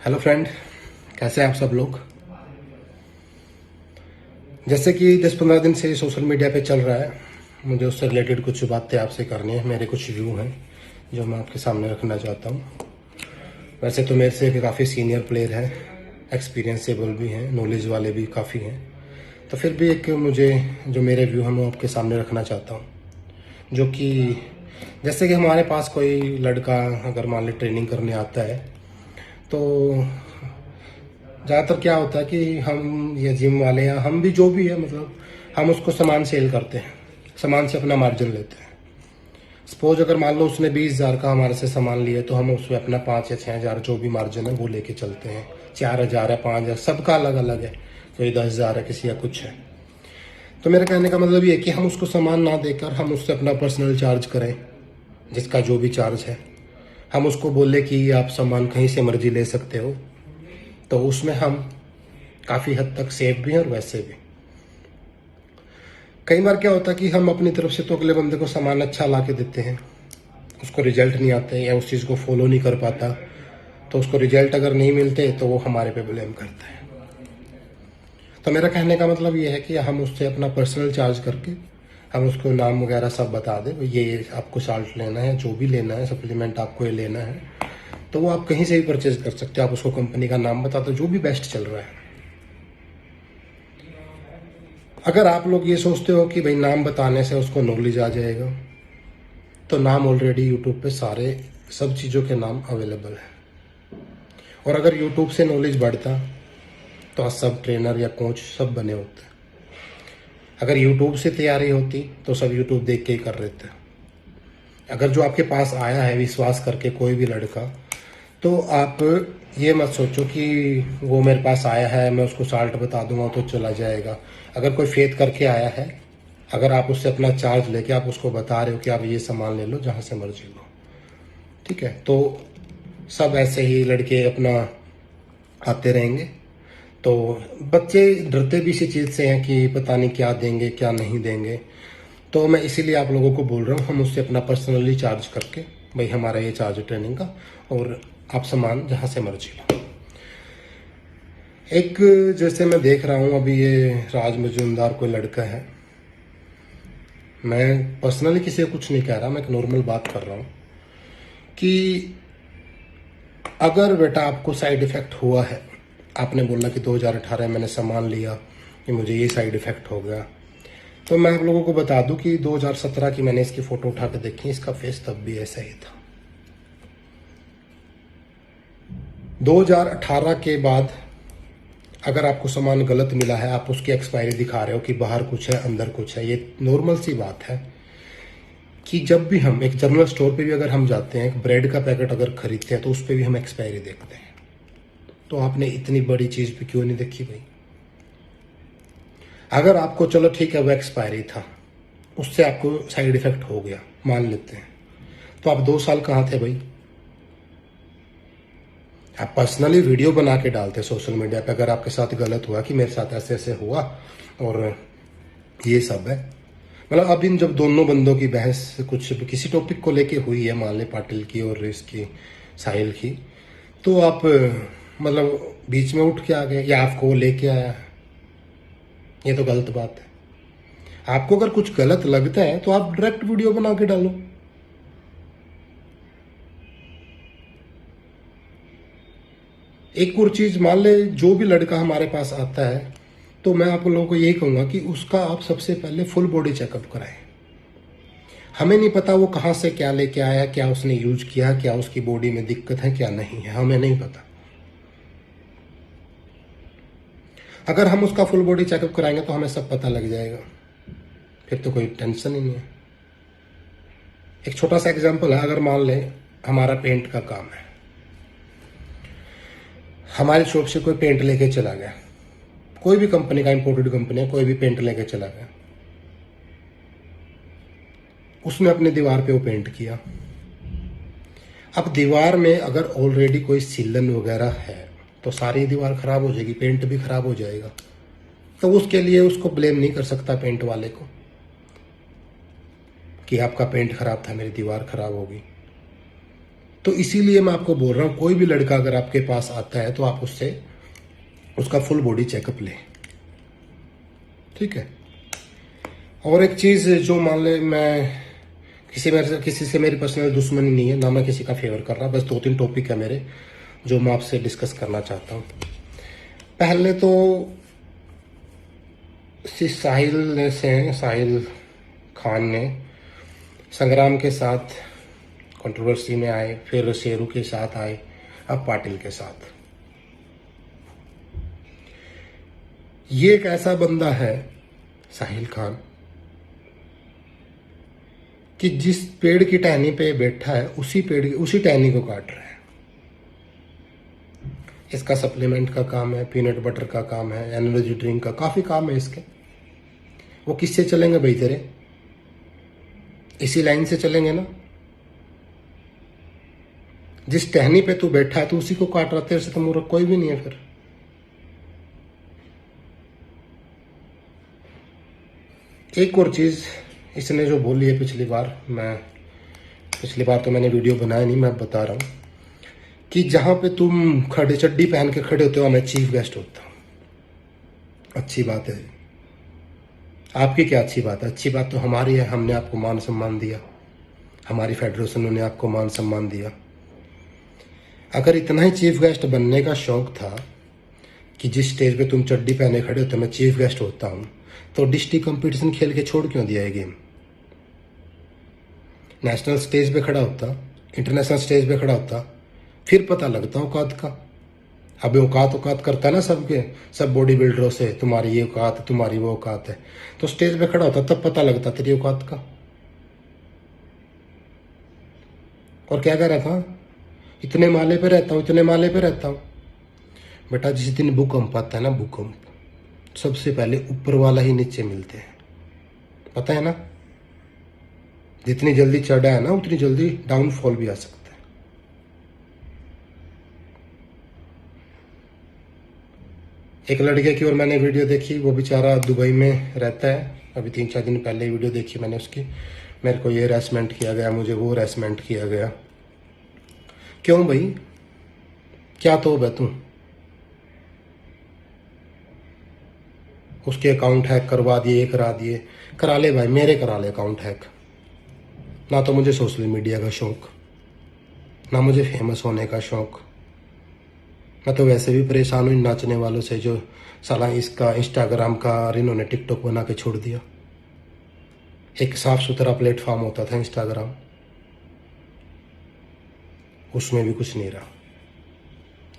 Hello friend, कैसे हैं आप सब लोग। जैसे कि 10-15 दिन से सोशल मीडिया पे चल रहा है, मुझे उससे रिलेटेड कुछ बातें आपसे करनी है। मेरे कुछ व्यू हैं जो मैं आपके सामने रखना चाहता हूँ। वैसे तो मेरे से काफ़ी सीनियर प्लेयर हैं, एक्सपीरियंसेबल भी हैं, नॉलेज वाले भी काफ़ी हैं, तो फिर भी एक मुझे जो मेरे व्यू हैं मैं आपके सामने रखना चाहता हूँ। जो कि जैसे कि हमारे पास कोई लड़का अगर मान ली ट्रेनिंग करने आता है, तो ज़्यादातर क्या होता है कि हम ये जिम वाले या हम भी जो भी है, मतलब हम उसको सामान सेल करते हैं, सामान से अपना मार्जिन लेते हैं। सपोज अगर मान लो उसने 20,000 का हमारे से सामान लिया, तो हम उसमें अपना 5 या 6,000 जो भी मार्जिन है वो लेके चलते हैं। 4,000 है, 5,000, सबका अलग अलग है, कोई 10,000 है, किसी का कुछ है। तो मेरे कहने का मतलब ये है कि हम उसको सामान ना देकर हम उससे अपना पर्सनल चार्ज करें, जिसका जो भी चार्ज है हम उसको बोले कि आप सामान कहीं से मर्जी ले सकते हो, तो उसमें हम काफ़ी हद तक सेफ भी हैं। और वैसे भी कई बार क्या होता है कि हम अपनी तरफ से तो अगले बंदे को सामान अच्छा ला के देते हैं, उसको रिजल्ट नहीं आते या उस चीज़ को फॉलो नहीं कर पाता, तो उसको रिजल्ट अगर नहीं मिलते तो वो हमारे पे ब्लेम करता है। तो मेरा कहने का मतलब ये है कि हम उससे अपना पर्सनल चार्ज करके हम उसको नाम वगैरह सब बता दें, ये आपको साल्ट लेना है, जो भी लेना है, सप्लीमेंट आपको ये लेना है, तो वो आप कहीं से भी परचेज कर सकते हो। आप उसको कंपनी का नाम बता दो, जो भी बेस्ट चल रहा है। अगर आप लोग ये सोचते हो कि भाई नाम बताने से उसको नॉलेज आ जाएगा, तो नाम ऑलरेडी यूट्यूब पे सारे सब चीज़ों के नाम अवेलेबल है। और अगर यूट्यूब से नॉलेज बढ़ता तो आज सब ट्रेनर या कोच सब बने होते। अगर यूट्यूब से तैयारी होती तो सब यूट्यूब देख के ही कर रहे थे। अगर जो आपके पास आया है विश्वास करके कोई भी लड़का, तो आप ये मत सोचो कि वो मेरे पास आया है मैं उसको साल्ट बता दूंगा तो चला जाएगा। अगर कोई फेथ करके आया है, अगर आप उससे अपना चार्ज लेके आप उसको बता रहे हो कि आप ये सामान ले लो जहाँ से मर्जी लो, ठीक है, तो सब ऐसे ही लड़के अपना आते रहेंगे। तो बच्चे डरते भी इसी चीज़ से हैं कि पता नहीं क्या देंगे क्या नहीं देंगे। तो मैं इसीलिए आप लोगों को बोल रहा हूँ, हम उससे अपना पर्सनली चार्ज करके, भाई हमारा ये चार्ज है ट्रेनिंग का, और आप सामान जहाँ से मर्जी लो। एक जैसे मैं देख रहा हूँ अभी ये राज मजूमदार कोई लड़का है, मैं पर्सनली किसी को कुछ नहीं कह रहा, मैं एक नॉर्मल बात कर रहा हूँ कि अगर बेटा आपको साइड इफ़ेक्ट हुआ है, आपने बोला कि 2018 में मैंने सामान लिया कि मुझे ये साइड इफ़ेक्ट हो गया, तो मैं आप लोगों को बता दूं कि 2017 की मैंने इसकी फ़ोटो उठा के देखी, इसका फेस तब भी ऐसा ही था। 2018 के बाद अगर आपको सामान गलत मिला है, आप उसकी एक्सपायरी दिखा रहे हो कि बाहर कुछ है अंदर कुछ है, ये नॉर्मल सी बात है कि जब भी हम एक जनरल स्टोर पे भी अगर हम जाते हैं, एक ब्रेड का पैकेट अगर खरीदते हैं तो उस पर भी हम एक्सपायरी देखते हैं। तो आपने इतनी बड़ी चीज़ पे क्यों नहीं देखी भाई? अगर आपको चलो ठीक है वो एक्सपायरी था, उससे आपको साइड इफेक्ट हो गया, मान लेते हैं, तो आप 2 साल कहाँ थे भाई? आप पर्सनली वीडियो बना के डालते सोशल मीडिया पे अगर आपके साथ गलत हुआ कि मेरे साथ ऐसे ऐसे हुआ और ये सब है। मतलब अब इन जब दोनों बंदों की बहस कुछ किसी टॉपिक को लेके हुई है, मान ले पाटिल की और इसकी साहिल की, तो आप मतलब बीच में उठ के आ गए या आपको वो लेके आया है, ये तो गलत बात है। आपको अगर कुछ गलत लगता है तो आप डायरेक्ट वीडियो बना के डालो। एक और चीज, मान ले जो भी लड़का हमारे पास आता है, तो मैं आप लोगों को यही कहूंगा कि उसका आप सबसे पहले फुल बॉडी चेकअप कराएं। हमें नहीं पता वो कहाँ से क्या लेके आया, क्या उसने यूज किया, क्या उसकी बॉडी में दिक्कत है क्या नहीं है, हमें नहीं पता। अगर हम उसका फुल बॉडी चेकअप कराएंगे तो हमें सब पता लग जाएगा, फिर तो कोई टेंशन ही नहीं है। एक छोटा सा एग्जांपल है, अगर मान ले हमारा पेंट का काम है, हमारी शॉप से कोई पेंट लेके चला गया, कोई भी कंपनी का, इंपोर्टेड कंपनी है, कोई भी पेंट लेके चला गया, उसने अपने दीवार पे वो पेंट किया। अब दीवार में अगर ऑलरेडी कोई सीलन वगैरह है तो सारी दीवार खराब हो जाएगी, पेंट भी खराब हो जाएगा। तो उसके लिए उसको ब्लेम नहीं कर सकता पेंट वाले को कि आपका पेंट खराब था, मेरी दीवार खराब होगी। तो इसीलिए मैं आपको बोल रहा हूँ, कोई भी लड़का अगर आपके पास आता है तो आप उससे उसका फुल बॉडी चेकअप लें, ठीक है। और एक चीज़, जो मान ले मैं किसी से मेरी पर्सनल दुश्मनी नहीं है, ना मैं किसी का फेवर कर रहा, बस 2-3 टॉपिक है मेरे जो मैं आपसे डिस्कस करना चाहता हूँ। पहले तो साहिल खान ने संग्राम के साथ कंट्रोवर्सी में आए, फिर शेरू के साथ आए, अब पाटिल के साथ। ये एक ऐसा बंदा है साहिल खान कि जिस पेड़ की टहनी पे बैठा है उसी टहनी को काट रहा है। इसका सप्लीमेंट का काम है, पीनट बटर का काम है, एनर्जी ड्रिंक का काफी काम है इसके। वो किससे चलेंगे भाई तेरे? इसी लाइन से चलेंगे ना। जिस टहनी पे तू बैठा है तो उसी को काट रहा, तेरे से तो मूर्ख कोई भी नहीं है। फिर एक और चीज इसने जो बोली है पिछली बार तो मैंने वीडियो बनाया नहीं, मैं बता रहा हूं कि जहां पे तुम खड़े चड्डी पहन के खड़े होते हो, मैं चीफ गेस्ट होता हूं। अच्छी बात है। आपकी क्या अच्छी बात है? अच्छी बात तो हमारी है, हमने आपको मान सम्मान दिया, हमारी फेडरेशन ने आपको मान सम्मान दिया। अगर इतना ही चीफ गेस्ट बनने का शौक था कि जिस स्टेज पे तुम चड्डी पहने खड़े होते मैं चीफ गेस्ट होता हूं, तो डिस्ट्रिक्ट कंपटीशन खेल के छोड़ क्यों दिया ये गेम? नेशनल स्टेज पे खड़ा होता, इंटरनेशनल स्टेज पे खड़ा होता, फिर पता लगता औकात का। अब औकात करता है ना सबके, सब बॉडी बिल्डरों से, तुम्हारी ये औकात है, तुम्हारी वो औकात है। तो स्टेज पे खड़ा होता तब पता लगता तेरी औकात का। और क्या कह रहा था? इतने माले पे रहता हूं, इतने माले पे रहता हूं। बेटा, जिस दिन भूकंप आता है ना, भूकंप, सबसे पहले ऊपर वाला ही नीचे मिलते हैं, पता है ना। जितनी जल्दी चढ़ा है ना, उतनी जल्दी डाउनफॉल भी आ सकता है। एक लड़के की और मैंने वीडियो देखी, वो बेचारा दुबई में रहता है, अभी 3-4 दिन पहले वीडियो देखी मैंने उसकी। मेरे को ये हरासमेंट किया गया, मुझे वो हरासमेंट किया गया। क्यों भाई? क्या तो है तू? उसके अकाउंट हैक करवा दिए, करा ले भाई, मेरे करा ले अकाउंट हैक। ना तो मुझे सोशल मीडिया का शौक, ना मुझे फेमस होने का शौक। मैं तो वैसे भी परेशान हूँ इन नाचने वालों से, जो साला इसका इंस्टाग्राम का और इन्होंने टिकटॉक बना के छोड़ दिया। एक साफ सुथरा प्लेटफॉर्म होता था इंस्टाग्राम, उसमें भी कुछ नहीं रहा।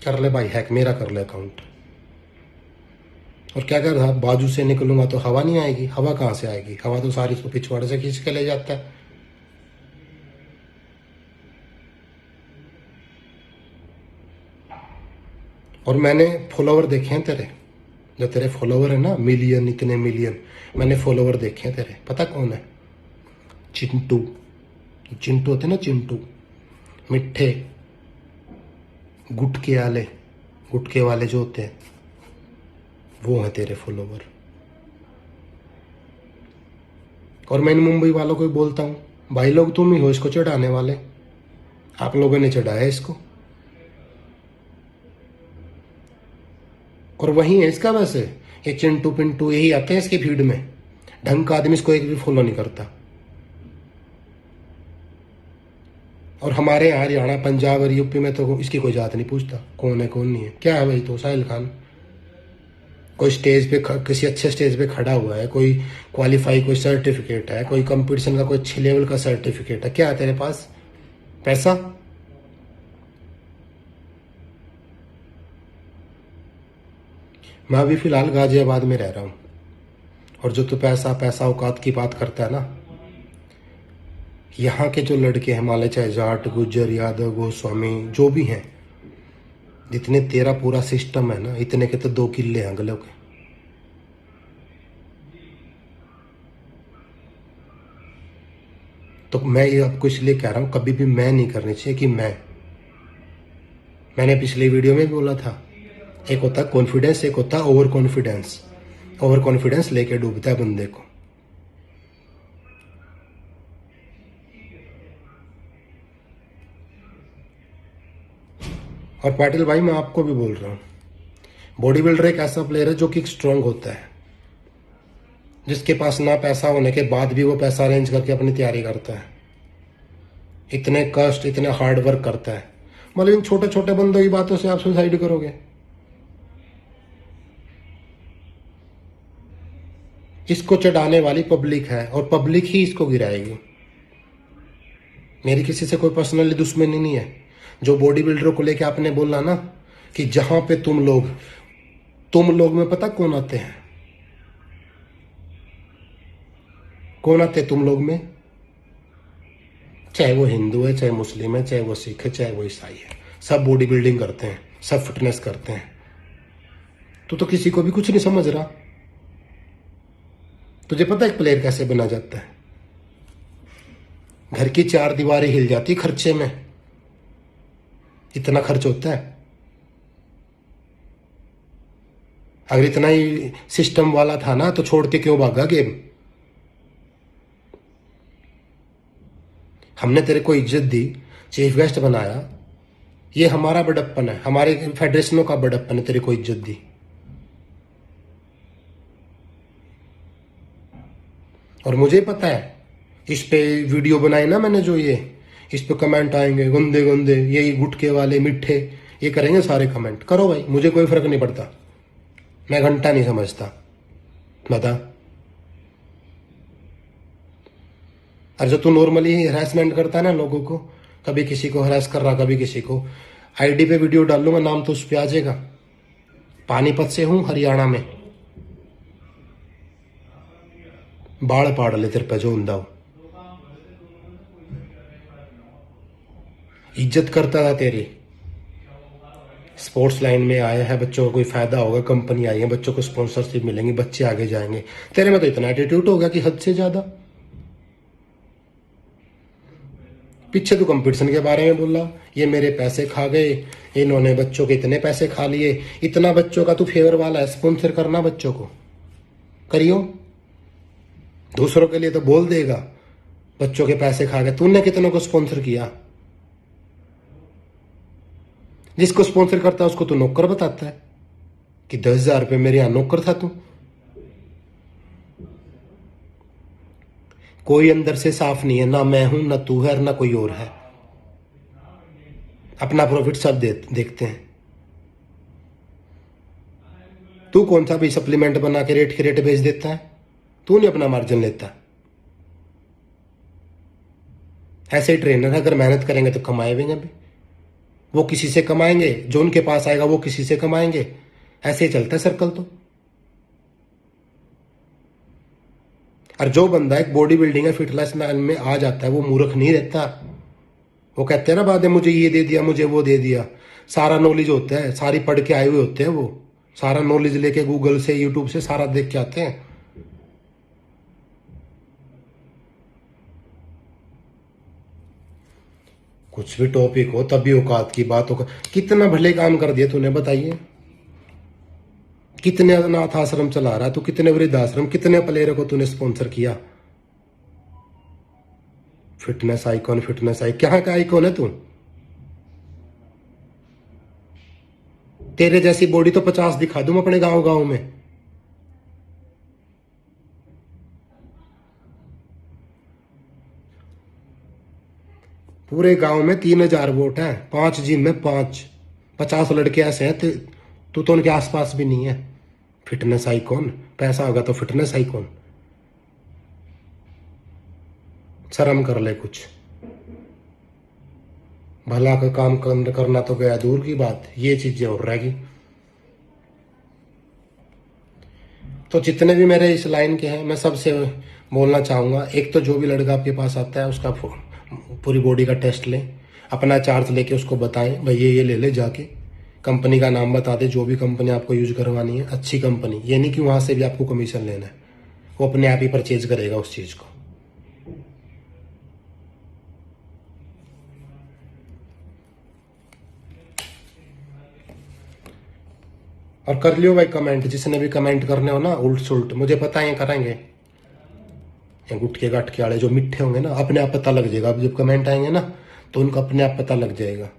कर ले भाई हैक, मेरा कर ले अकाउंट। और क्या कर रहा, बाजू से निकलूंगा तो हवा नहीं आएगी? हवा कहाँ से आएगी? हवा तो सारी इसको पिछवाड़े से खींच के ले जाता है। और मैंने फॉलोवर देखे हैं तेरे, जो तेरे फॉलोवर है ना, मिलियन, इतने मिलियन, मैंने फॉलोवर देखे हैं तेरे। पता कौन है? चिंटू होते ना, चिंटू, मिठे गुटके वाले जो होते हैं, वो है तेरे फॉलोवर। और मैं इन मुंबई वालों को भी बोलता हूं, भाई लोग तुम ही हो इसको चढ़ाने वाले, आप लोगों ने चढ़ाया इसको। और वही है इसका, वैसे ये चिंटू पिंटू यही आते हैं इसकी फीड में। ढंग का आदमी इसको एक भी फॉलो नहीं करता। और हमारे यहाँ हरियाणा, पंजाब और यूपी में तो इसकी कोई जात नहीं पूछता, कौन है कौन नहीं है। क्या है भाई? तो साहिल खान कोई स्टेज पे, किसी अच्छे स्टेज पे खड़ा हुआ है, कोई क्वालिफाई, कोई सर्टिफिकेट है, कोई कंपटीशन का कोई अच्छे लेवल का सर्टिफिकेट है, क्या है तेरे पास? पैसा? मैं अभी फिलहाल गाजियाबाद में रह रहा हूं, और जो तू पैसा औकात की बात करता है ना, यहाँ के जो लड़के हैं, मान ले चाहे जाट, गुज्जर, यादव, गोस्वामी, जो भी हैं, जितने तेरा पूरा सिस्टम है ना, इतने के तो 2 किले हैं गलों के। तो मैं ये आपको इसलिए कह रहा हूं, कभी भी मैं नहीं करनी चाहिए कि मैंने पिछले वीडियो में भी बोला था, एक होता है कॉन्फिडेंस, एक होता है ओवर कॉन्फिडेंस। ओवर कॉन्फिडेंस लेके डूबता है बंदे को। और पाटिल भाई मैं आपको भी बोल रहा हूँ, बॉडी बिल्डर एक ऐसा प्लेयर है जो कि स्ट्रांग होता है, जिसके पास ना पैसा होने के बाद भी वो पैसा अरेंज करके अपनी तैयारी करता है, इतने कष्ट इतने हार्ड वर्क करता है। मतलब इन छोटे छोटे बंदों की बातों से आप सुसाइड करोगे? इसको चढ़ाने वाली पब्लिक है और पब्लिक ही इसको गिराएगी। मेरी किसी से कोई पर्सनली दुश्मनी नहीं है। जो बॉडी बिल्डरों को लेके आपने बोला ना कि जहां पे तुम लोग में पता कौन आते हैं? कौन आते तुम लोग में? चाहे वो हिंदू है, चाहे मुस्लिम है, चाहे वो सिख है, चाहे वो ईसाई है, सब बॉडी बिल्डिंग करते हैं, सब फिटनेस करते हैं। तो किसी को भी कुछ नहीं समझ रहा। तुझे पता है एक प्लेयर कैसे बना जाता है? घर की 4 दीवारें हिल जाती खर्चे में, इतना खर्च होता है। अगर इतना ही सिस्टम वाला था ना तो छोड़ के क्यों भागा गेम? हमने तेरे को इज्जत दी, चीफ गेस्ट बनाया, ये हमारा बड़प्पन है, हमारे फेडरेशनों का बड़प्पन है तेरे को इज्जत दी। और मुझे पता है इस पे वीडियो बनाई ना मैंने जो ये, इस पे कमेंट आएंगे गंदे गंदे, यही गुटके वाले मिठे, ये करेंगे सारे कमेंट। करो भाई, मुझे कोई फर्क नहीं पड़ता, मैं घंटा नहीं समझता। बता, और जो तू नॉर्मली हरासमेंट करता है ना लोगों को, कभी किसी को हरास कर रहा, कभी किसी को, आईडी पे वीडियो डाल लूंगा, नाम तो उस पे आ जाएगा। पानीपत से हूं, हरियाणा में। बाढ़ पाड़ ले तेरे पे जो उंदा हो। इज्जत करता था तेरी। स्पोर्ट्स लाइन में आया है, बच्चों को कोई फायदा होगा, कंपनी आई है, बच्चों को स्पॉन्सरशिप मिलेंगी, बच्चे आगे जाएंगे। तेरे में तो इतना एटीट्यूड हो गया कि हद से ज्यादा। पीछे तू कंपटीशन के बारे में बोला, ये मेरे पैसे खा गए, इन्होंने बच्चों के इतने पैसे खा लिए। इतना बच्चों का तू फेवर वाला है, स्पॉन्सर करना बच्चों को करियो। दूसरों के लिए तो बोल देगा बच्चों के पैसे खा गए, तूने कितनों को स्पॉन्सर किया? जिसको स्पॉन्सर करता है उसको तू नौकर बताता है कि 10,000 रुपये मेरे यहां नौकर था तू। कोई अंदर से साफ नहीं है, ना मैं हूं, ना तू है, ना कोई और है। अपना प्रॉफिट सब देखते हैं। तू कौन सा भी सप्लीमेंट बना के रेट के रेट बेच देता है? तू नहीं अपना मार्जिन लेता। ऐसे ही ट्रेनर अगर मेहनत करेंगे तो कमाएंगे भी, वो किसी से कमाएंगे, जो उनके पास आएगा वो किसी से कमाएंगे। ऐसे ही चलता है सर्कल। तो और जो बंदा एक बॉडी बिल्डिंग है, फिटनेस में आ जाता है, वो मूर्ख नहीं रहता। वो कहते हैं ना बाद में, मुझे ये दे दिया, मुझे वो दे दिया। सारा नॉलेज होता है, सारी पढ़ के आए हुए होते हैं, वो सारा नॉलेज लेके गूगल से, यूट्यूब से सारा देख के आते हैं। कुछ भी टॉपिक हो तभी औकात की बात हो। कितना भले काम कर दिया तूने, बताइए। कितने अनाथ आश्रम चला रहा है तू, कितने वृद्धाश्रम, कितने प्लेयर को तूने स्पॉन्सर किया। फिटनेस आइकॉन, फिटनेस क्या का आइकॉन है तू? तेरे जैसी बॉडी तो 50 दिखा दूं अपने गांव गांव में। पूरे गांव में 3,000 वोट है, 5 जिम में 50 लड़के ऐसे हैं, तू तो उनके आसपास भी नहीं है। फिटनेस आइकॉन, पैसा होगा तो फिटनेस आइकॉन। शर्म कर ले कुछ। भला का काम करना तो गया दूर की बात, ये चीजें और रहेगी। तो जितने भी मेरे इस लाइन के हैं, मैं सबसे बोलना चाहूंगा, एक तो जो भी लड़का आपके पास आता है उसका पूरी बॉडी का टेस्ट लें, अपना चार्ज लेके उसको बताएं भाई ये ले ले, जाके कंपनी का नाम बता दे, जो भी कंपनी आपको यूज करवानी है, अच्छी कंपनी। ये नहीं कि वहां से भी आपको कमीशन लेना है, वो अपने आप ही परचेज करेगा उस चीज को। और कर लियो भाई कमेंट, जिसने भी कमेंट करने हो ना उल्ट सुल्ट, मुझे पता है करेंगे। गुटके गाटके वाले जो मिठे होंगे ना, अपने आप पता लग जाएगा। अब जब कमेंट आएंगे ना तो उनको अपने आप पता लग जाएगा।